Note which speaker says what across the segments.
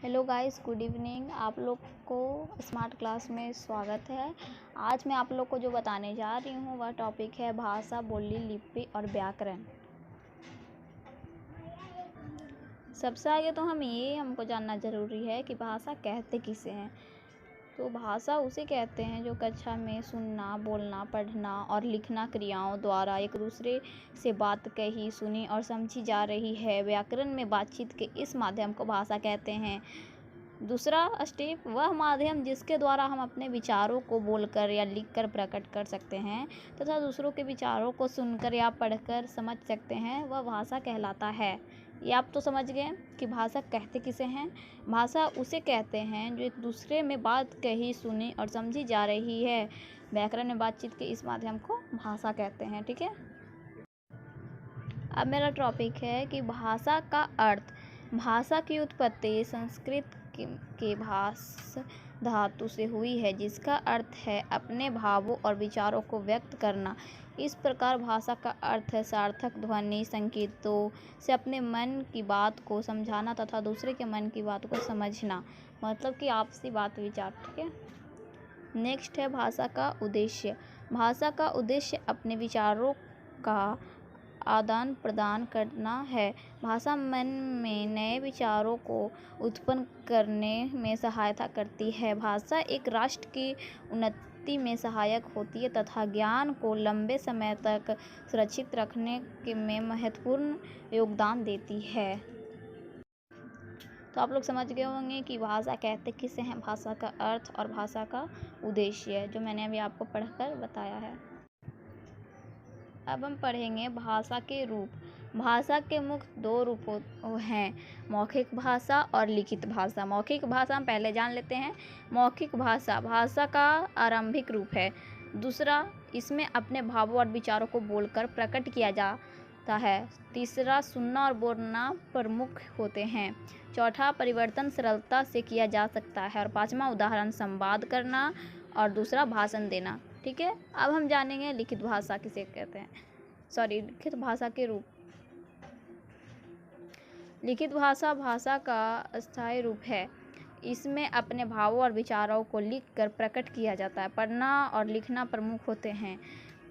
Speaker 1: Hello guys, good evening. आप लोग को स्मार्ट क्लास में स्वागत है। आज मैं आप लोग को जो बताने जा रही हूँ वह टॉपिक है भाषा, बोली, लिपि और व्याकरण। सबसे आगे तो हमको जानना ज़रूरी है कि भाषा कहते किसे हैं। तो भाषा उसे कहते हैं जो कक्षा में सुनना, बोलना, पढ़ना और लिखना क्रियाओं द्वारा एक दूसरे से बात कही, सुनी और समझी जा रही है। व्याकरण में बातचीत के इस माध्यम को भाषा कहते हैं। दूसरा स्टेप वह माध्यम जिसके द्वारा हम अपने विचारों को बोलकर या लिखकर प्रकट कर सकते हैं तथा दूसरों के विचारों को सुनकर या पढ़कर समझ सकते हैं, वह भाषा कहलाता है। ये आप तो समझ गए कि भाषा कहते किसे हैं। भाषा उसे कहते हैं जो एक दूसरे में बात कही, सुनी और समझी जा रही है। व्याकरण में बातचीत के इस माध्यम को भाषा कहते हैं। ठीक है, अब मेरा टॉपिक है कि भाषा का अर्थ। भाषा की उत्पत्ति संस्कृत के भाष धातु से हुई है, जिसका अर्थ है अपने भावों और विचारों को व्यक्त करना। इस प्रकार भाषा का अर्थ है सार्थक ध्वनि संकेतों से अपने मन की बात को समझाना तथा दूसरे के मन की बात को समझना, मतलब कि आपसी बात विचार। ठीक है, नेक्स्ट है भाषा का उद्देश्य। भाषा का उद्देश्य अपने विचारों का आदान प्रदान करना है। भाषा मन में नए विचारों को उत्पन्न करने में सहायता करती है। भाषा एक राष्ट्र की उन्नति में सहायक होती है तथा ज्ञान को लंबे समय तक सुरक्षित रखने में महत्वपूर्ण योगदान देती है। तो आप लोग समझ गए होंगे कि भाषा कहते किसे हैं, भाषा का अर्थ और भाषा का उद्देश्य, जो मैंने अभी आपको पढ़कर बताया है। अब हम पढ़ेंगे भाषा के रूप। भाषा के मुख्य दो रूप हैं, मौखिक भाषा और लिखित भाषा। मौखिक भाषा हम पहले जान लेते हैं। मौखिक भाषा भाषा का आरंभिक रूप है। दूसरा, इसमें अपने भावों और विचारों को बोलकर प्रकट किया जाता है। तीसरा, सुनना और बोलना प्रमुख होते हैं। चौथा, परिवर्तन सरलता से किया जा सकता है। और पांचवा, उदाहरण संवाद करना और दूसरा भाषण देना। ठीक है, अब हम जानेंगे लिखित भाषा किसे कहते हैं, लिखित भाषा के रूप। लिखित भाषा भाषा का अस्थायी रूप है। इसमें अपने भावों और विचारों को लिखकर प्रकट किया जाता है। पढ़ना और लिखना प्रमुख होते हैं।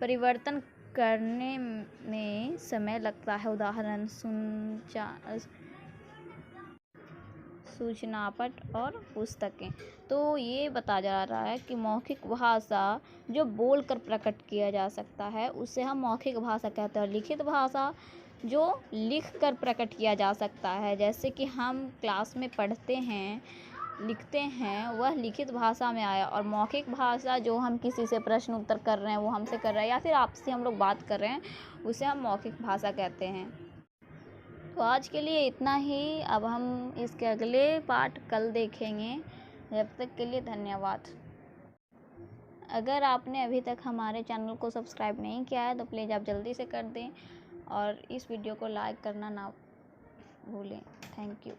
Speaker 1: परिवर्तन करने में समय लगता है। उदाहरण सूचना पट और पुस्तकें। तो ये बताया जा रहा है कि मौखिक भाषा जो बोलकर प्रकट किया जा सकता है उसे हम मौखिक भाषा कहते हैं। और लिखित भाषा जो लिखकर प्रकट किया जा सकता है, जैसे कि हम क्लास में पढ़ते हैं, लिखते हैं, वह लिखित भाषा में आया। और मौखिक भाषा जो हम किसी से प्रश्न उत्तर कर रहे हैं, वो हमसे कर रहे हैं, या फिर आपसे हम लोग बात कर रहे हैं, उसे हम मौखिक भाषा कहते हैं। तो आज के लिए इतना ही। अब हम इसके अगले पार्ट कल देखेंगे। जब तक के लिए धन्यवाद। अगर आपने अभी तक हमारे चैनल को सब्सक्राइब नहीं किया है तो प्लीज़ आप जल्दी से कर दें और इस वीडियो को लाइक करना ना भूलें। Thank you.